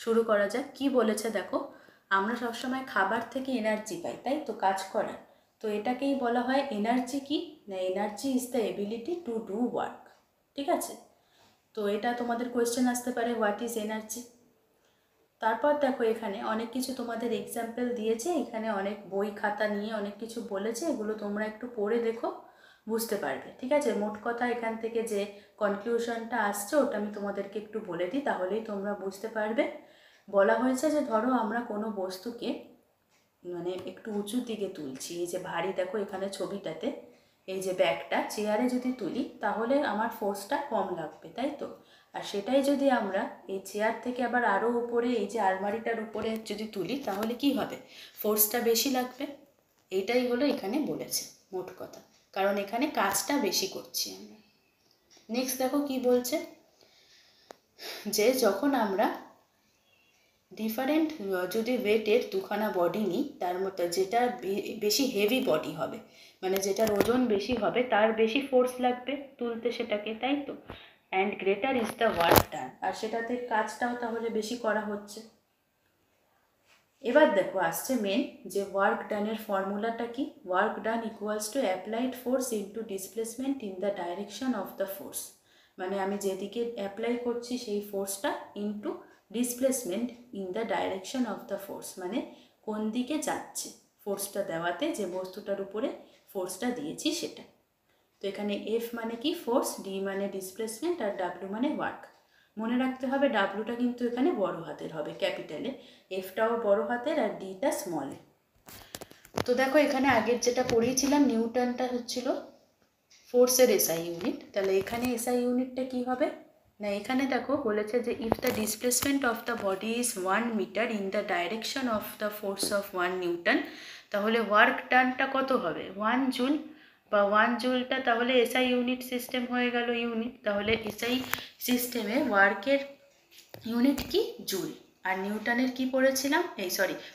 শুরু করা যাক। কি বলেছে দেখো, আমরা সবসময় খাবার থেকে এনার্জি পাই, তাই তো, কাজ করার। তো এটাকেই বলা হয় এনার্জি। কি না, energy is the ability to do work. ঠিক আছে, তো এটা তোমাদের কোয়েশ্চেন আসতে পারে, হোয়াট ইজ এনার্জি। তারপর দেখো এখানে অনেক কিছু তোমাদের এক্সাম্পল দিয়েছে, এখানে অনেক বই খাতা নিয়ে অনেক কিছু বলেছে, এগুলো তোমরা একটু পড়ে দেখো, বুঝতে পারবে। ঠিক আছে, মোট কথা এখান থেকে যে কনক্লুশনটা আসছে ওটা আমি তোমাদেরকে একটু বলে দিই, তাহলেই তোমরা বুঝতে পারবে। বলা হয়েছে যে ধরো আমরা কোনো বস্তুকে মানে একটু উঁচুর দিকে তুলছি, এই যে ভারী, দেখো এখানে ছবিটাতে এই যে ব্যাগটা চেয়ারে যদি তুলি তাহলে আমার ফোর্সটা কম লাগবে, তাই তো। আর সেটাই যদি আমরা এই চেয়ার থেকে আবার আরও উপরে এই যে আলমারিটার উপরে যদি তুলি তাহলে কি হবে, ফোর্সটা বেশি লাগবে। এইটাই হলো এখানে বলেছে মোট কথা, কারণ এখানে কাজটা বেশি করছি আমরা। নেক্সট দেখো কি বলছে, যে যখন আমরা ডিফারেন্ট যদি ওয়েটের দুখানা বডি নিই, তার মতো যেটা বেশি হেভি বডি হবে, মানে যেটার ওজন বেশি হবে তার বেশি ফোর্স লাগবে তুলতে সেটাকে, তাই তো। And greater is the work done, আর সেটাতে কাজটাও তাহলে বেশি করা হচ্ছে। এবার দেখো আসছে মেন, যে ওয়ার্ক ডানের ফর্মুলাটা কি। Work done equals to applied force into displacement in the direction of the force, মানে আমি যেদিকে অ্যাপ্লাই করছি সেই ফোর্সটা into displacement in the direction of the force, মানে কোন দিকে যাচ্ছে ফোর্সটা দেওয়াতে, যে বস্তুটার উপরে ফোর্সটা দিয়েছি সেটা। তো এখানে এফ মানে কি ফোর্স, ডি মানে ডিসপ্লেসমেন্ট, আর ডাব্লিউ মানে ওয়ার্ক। মনে রাখতে হবে ডাব্লিউটা কিন্তু এখানে বড় হাতের হবে, ক্যাপিটালে, এফটাও বড় হাতের আর ডিটা স্মলে। তো দেখো এখানে আগের যেটা পড়িয়েছিলাম নিউটনটা হচ্ছিল ফোর্সের এসআই ইউনিট, তাহলে এখানে এসআই ইউনিটটা কি হবে না, এখানে দেখো বলেছে যে if the displacement of the body is 1 metre in the direction of the force of 1 newton, তাহলে ওয়ার্ক ডানটা কত হবে 1 জুল, বা 1 জুলটা তাহলে এসআই ইউনিট সিস্টেম হয়ে গেল ইউনিট, তাহলে এসআই সিস্টেমে ওয়ার্কের ইউনিট কি জুল, আর নিউটনের কি পড়েছিলাম,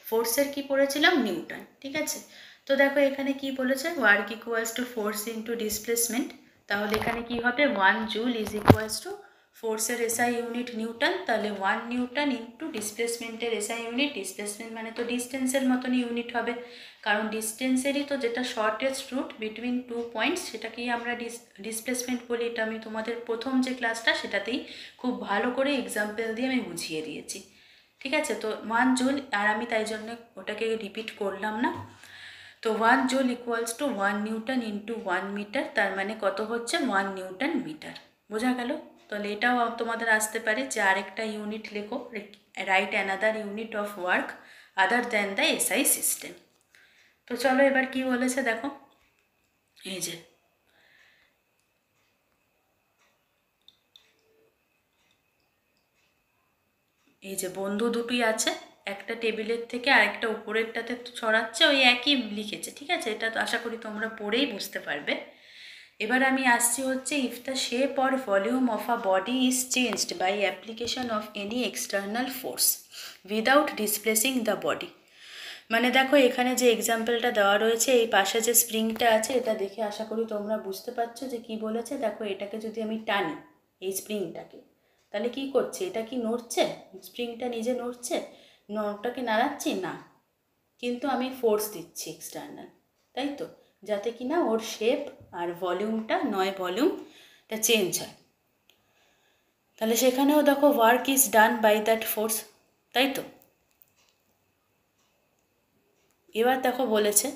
ফোর্সের কি পড়েছিলাম নিউটন। ঠিক আছে, তো দেখো এখানে কি বলেছে, work equals to force into displacement, তাহলে এখানে কি হবে 1 জুল ইজ ইকুয়ালস টু ফোর্সের এসআই ইউনিট নিউটন, তাহলে 1 নিউটন ইন্টু ডিসপ্লেসমেন্টের এসআই ইউনিট, ডিসপ্লেসমেন্ট মানে তো ডিস্টেন্সের মতনই ইউনিট হবে, কারণ ডিস্টেন্সেরই তো যেটা শর্টেস্ট রুট বিটুইন 2 পয়েন্টস সেটাকেই আমরা ডিসপ্লেসমেন্ট বলি। এটা আমি তোমাদের প্রথম যে ক্লাসটা সেটাতেই খুব ভালো করে এক্সাম্পল দিয়ে আমি বুঝিয়ে দিয়েছি। ঠিক আছে, তো 1 জুল, আর আমি তাই জন্য ওটাকে রিপিট করলাম না। তো 1 joule equals to 1 newton into 1 metre, তার মানে কত হচ্ছে 1 নিউটন মিটার। বোঝা গেল? তাহলে এটাও তোমাদের আসতে পারে যে আরেকটা ইউনিট লেখো, right another unit of work other than the SI system. তো চলো এবার কি বলেছে দেখো, এই যে বন্ধু দুটোই আছে, একটা টেবিলের থেকে আরেকটা উপরেরটাতে ছড়াচ্ছে, ওই একই লিখেছে। ঠিক আছে, এটা তো আশা করি তোমরা পড়েই বুঝতে পারবে। এবার আমি আসছি হচ্ছে, if the shape or volume of a body is changed by application of any external force without displacing the body, মানে দেখো এখানে যে এক্সাম্পলটা দেওয়া রয়েছে, এই পাশে যে স্প্রিংটা আছে এটা দেখে আশা করি তোমরা বুঝতে পারছো যে কি বলেছে। দেখো এটাকে যদি আমি টানি, এই স্প্রিংটাকে, তাহলে কি করছে, এটা কি নড়ছে, স্প্রিংটা নিজে নড়ছে, ওটাকে নাড়াচ্ছি না, কিন্তু আমি ফোর্স দিচ্ছি এক্সটার্নাল, তাই তো, যাতে কি না ওর শেপ আর ভলিউমটা চেঞ্জ হয়। তাহলে সেখানেও দেখো work is done by that force, তাই তো। এবার দেখো বলেছে,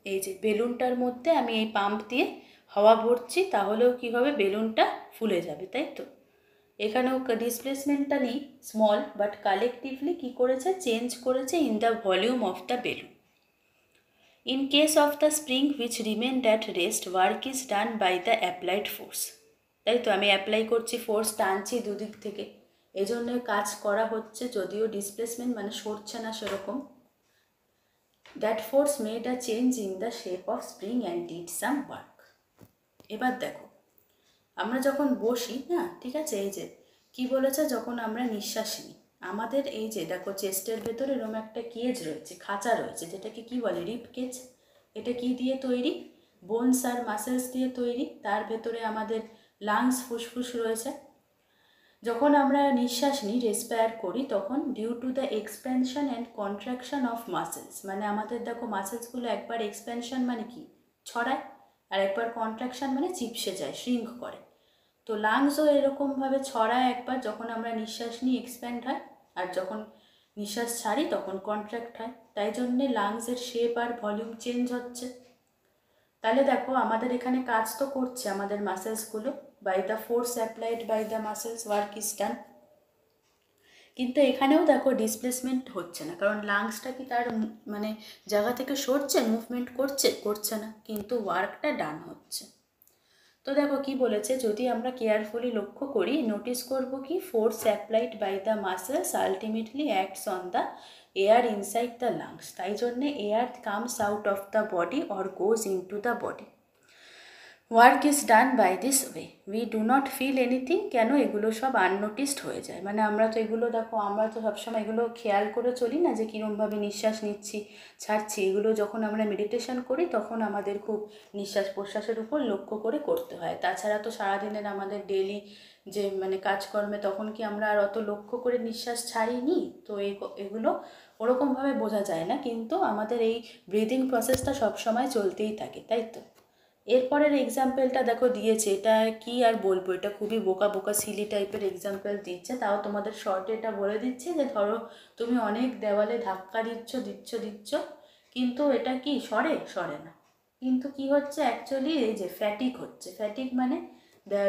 এই যে বেলুনটার মধ্যে আমি এই পাম্প দিয়ে হাওয়া ভরছি, তাহলেও কী হবে, বেলুনটা ফুলে যাবে, তাই তো। এখানেও ডিসপ্লেসমেন্টটা নেই স্মল, বাট কালেকটিভলি কী করেছে, চেঞ্জ করেছে in the volume of the balloon. In case of the spring which remained at rest, work is done by the applied force, তাই তো, আমি অ্যাপ্লাই করছি ফোর্স, টানছি দুদিক থেকে, এই জন্য কাজ করা হচ্ছে, যদিও ডিসপ্লেসমেন্ট মানে সরছে না সেরকম। That force made a change in the shape of spring and did some work. এবার দেখো আমরা যখন বসি না, ঠিক আছে, এই যে কি বলেছে, যখন আমরা নিঃশ্বাস নিই, আমাদের এই যে দেখো চেস্টের ভেতরে এরকম একটা কেজ রয়েছে, খাঁচা রয়েছে, যেটাকে কি বলে রিব কেজ। এটা কি দিয়ে তৈরি বোনস আর মাসেলস দিয়ে তৈরি, তার ভেতরে আমাদের লাংস ফুসফুস রয়েছে। যখন আমরা নিঃশ্বাস নিই, রেসপায়ার করি, তখন due to the expansion and contraction of muscles, মানে আমাদের দেখো মাসেলসগুলো একবার এক্সপেনশন মানে কি ছড়ায়, আর একবার কন্ট্রাকশন মানে চিপসে যায়, শ্রিঙ্ক করে। তো লাংসও এরকমভাবে ছড়ায়, একবার যখন আমরা নিঃশ্বাস নিই এক্সপ্যান্ড হয়, আর যখন নিঃশ্বাস ছাড়ি তখন কন্ট্রাক্ট হয়। তাই জন্যে লাংসের শেপ আর ভলিউম চেঞ্জ হচ্ছে। তাহলে দেখো আমাদের এখানে কাজ তো করছে আমাদের মাসেলসগুলো, by the force applied by the muscles work is done. কিন্তু এখানেও দেখো ডিসপ্লেসমেন্ট হচ্ছে না, কারণ লাংসটা কি তার মানে জায়গা থেকে সরছে, মুভমেন্ট করছে না, কিন্তু ওয়ার্কটা ডান হচ্ছে। তো দেখো কি বলেছে, যদি আমরা কেয়ারফুলি লক্ষ্য করি, নোটিস করব কি force applied by the muscles ultimately acts on the air inside the lungs. তাই জন্যে air comes out of the body or goes into the body. Work is done by this way, we do not feel anything. কেন এগুলো সব আননোটিসড হয়ে যায়, মানে আমরা তো এগুলো দেখো, আমরা তো সবসময় এগুলো খেয়াল করে চলি না যে কীরমভাবে নিঃশ্বাস নিচ্ছি ছাড়ছি। এগুলো যখন আমরা মেডিটেশন করি তখন আমাদের খুব নিঃশ্বাস প্রশ্বাসের উপর লক্ষ্য করে করতে হয়। তাছাড়া তো সারাদিনের আমাদের ডেলি যে মানে কাজকর্মে তখন কি আমরা আর অত লক্ষ্য করে নিঃশ্বাস ছাড়িনি, তো এগুলো ওরকমভাবে বোঝা যায় না, কিন্তু আমাদের এই ব্রিদিং প্রসেসটা সবসময় চলতেই থাকে, তাই তো। এরপরের এক্সাম্পলটা দেখো দিয়েছে, এটা কি আর বলবো, এটা খুবই বোকা বোকা সিলি টাইপের এক্সাম্পল দিচ্ছে, তাও তোমাদের শর্টে এটা বলে দিচ্ছে যে ধরো তুমি অনেক দেওয়ালে ধাক্কা দিচ্ছ, কিন্তু এটা কি সরে না, কিন্তু কি হচ্ছে অ্যাকচুয়ালি এই যে ফ্যাটিক হচ্ছে। ফ্যাটিক মানে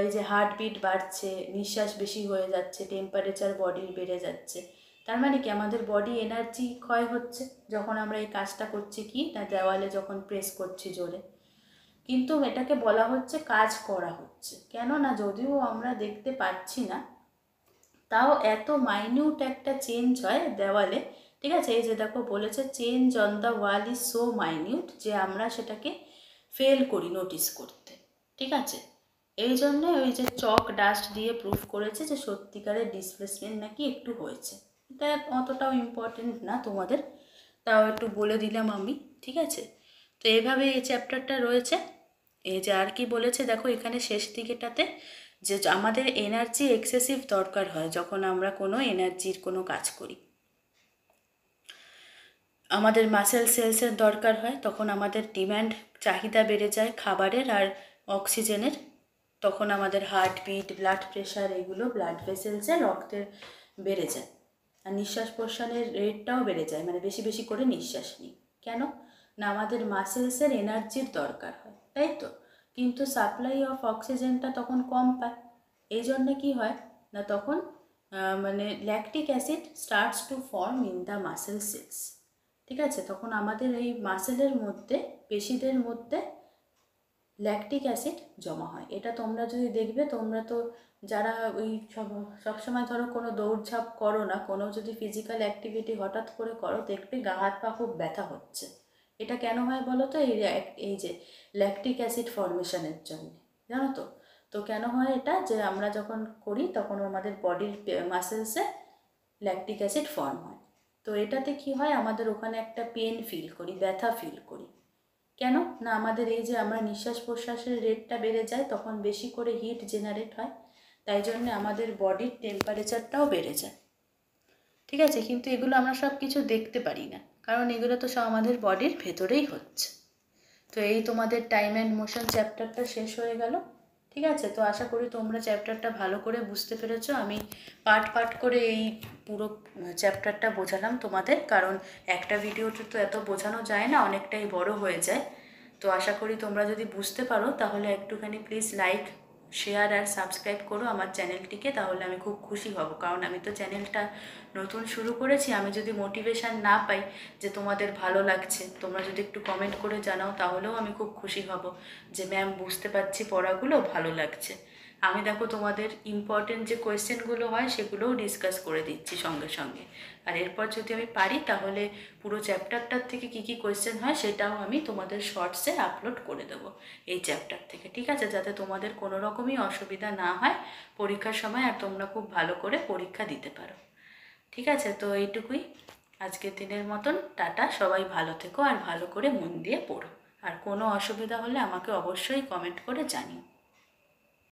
এই যে হার্টবিট বাড়ছে, নিঃশ্বাস বেশি হয়ে যাচ্ছে, টেম্পারেচার বডির বেড়ে যাচ্ছে। তার মানে কি আমাদের বডি এনার্জি ক্ষয় হচ্ছে যখন আমরা এই কাজটা করছি, কি না দেওয়ালে যখন প্রেস করছি জোরে। কিন্তু এটাকে বলা হচ্ছে কাজ করা হচ্ছে, কেন না যদিও আমরা দেখতে পাচ্ছি না, তাও এত মাইনিউট একটা চেঞ্জ হয় দেওয়ালে, ঠিক আছে। এই যে দেখো বলেছে change on the wall is so minute, যে আমরা সেটাকে ফেল করি নোটিস করতে, ঠিক আছে। এই জন্য ওই যে চক ডাস্ট দিয়ে প্রুফ করেছে যে সত্যিকারের ডিসপ্লেসমেন্ট নাকি একটু হয়েছে। এটা অতটাও ইম্পর্টেন্ট না তোমাদের, তাও একটু বলে দিলাম আমি, ঠিক আছে। তো এইভাবে এই চ্যাপ্টারটা রয়েছে। এই যে আর কি বলেছে দেখো এখানে শেষ দিকেটাতে, যে আমাদের এনার্জি এক্সেসিভ দরকার হয় যখন আমরা কোনো এনার্জির কোনো কাজ করি। আমাদের মাসেল সেলসের দরকার হয়, তখন আমাদের ডিম্যান্ড চাহিদা বেড়ে যায় খাবারের আর অক্সিজেনের, তখন আমাদের হার্টবিট, ব্লাড প্রেশার, এগুলো ব্লাড ভেসেলসে রক্তের বেড়ে যায়, আর নিঃশ্বাস প্রশ্বাসের রেটটাও বেড়ে যায়, মানে বেশি বেশি করে নিঃশ্বাস নিই। কেন না আমাদের মাসেলসের এনার্জির দরকার হয়, তাই তো। কিন্তু সাপ্লাই অফ অক্সিজেনটা তখন কম পায়, এই জন্যে কী হয় না তখন মানে lactic acid starts to form in the muscle cells, ঠিক আছে। তখন আমাদের এই মাসেলের মধ্যে, পেশিদের মধ্যে ল্যাকটিক অ্যাসিড জমা হয়। এটা তোমরা যদি দেখবে, তোমরা তো যারা ওই সবসময় ধরো কোনো দৌড়ঝাঁপ করো না, কোনো যদি ফিজিক্যাল অ্যাক্টিভিটি হঠাৎ করে করো, দেখবে গা হাত পা খুব ব্যথা হচ্ছে। এটা কেন হয় বলো তো, এই যে ল্যাকটিক অ্যাসিড ফর্মেশনের জন্য, জানো তো। তো কেন হয় এটা, যে আমরা যখন করি তখন আমাদের বডির মাসেলসে ল্যাকটিক অ্যাসিড ফর্ম হয়। তো এটাতে কি হয়, আমাদের ওখানে একটা পেন ফিল করি, ব্যথা ফিল করি। কেন না আমাদের এই যে আমরা নিঃশ্বাস প্রশ্বাসের রেটটা বেড়ে যায়, তখন বেশি করে হিট জেনারেট হয়, তাই জন্য আমাদের বডির টেম্পারেচারটাও বেড়ে যায়, ঠিক আছে। কিন্তু এগুলো আমরা সব কিছু দেখতে পারি না, কারণ এগুলো তো সব আমাদের বডির ভেতরেই হচ্ছে। তো এই তোমাদের টাইম অ্যান্ড মোশন চ্যাপ্টারটা শেষ হয়ে গেল, ঠিক আছে। তো আশা করি তোমরা চ্যাপ্টারটা ভালো করে বুঝতে পেরেছো। আমি পার্ট করে এই পুরো চ্যাপ্টারটা বোঝালাম তোমাদের, কারণ একটা ভিডিওতে তো এত বোঝানো যায় না, অনেকটাই বড় হয়ে যায়। তো আশা করি তোমরা যদি বুঝতে পারো তাহলে একটুখানি প্লিজ লাইক, শেয়ার আর সাবস্ক্রাইব করো আমার চ্যানেলটিকে, তাহলে আমি খুব খুশি হব। কারণ আমি তো চ্যানেলটা নতুন শুরু করেছি, আমি যদি মোটিভেশান না পাই যে তোমাদের ভালো লাগছে, তোমরা যদি একটু কমেন্ট করে জানাও তাহলেও আমি খুব খুশি হব যে ম্যাম বুঝতে পারছি পড়াগুলো, ভালো লাগছে। আমি দেখো তোমাদের ইম্পর্টেন্ট যে কোয়েশ্চেনগুলো হয় সেগুলোও ডিসকাস করে দিচ্ছি সঙ্গে সঙ্গে। আর এরপর যদি আমি পারি তাহলে পুরো চ্যাপ্টারটার থেকে কী কী কোয়েশ্চেন হয় সেটাও আমি তোমাদের শর্টসে আপলোড করে দেবো এই চ্যাপ্টার থেকে, ঠিক আছে, যাতে তোমাদের কোনো রকমই অসুবিধা না হয় পরীক্ষার সময়, আর তোমরা খুব ভালো করে পরীক্ষা দিতে পারো, ঠিক আছে। তো এইটুকুই আজকের দিনের মতন, টাটা, সবাই ভালো থেকো আর ভালো করে মন দিয়ে পড়ো। আর কোনো অসুবিধা হলে আমাকে অবশ্যই কমেন্ট করে জানিও।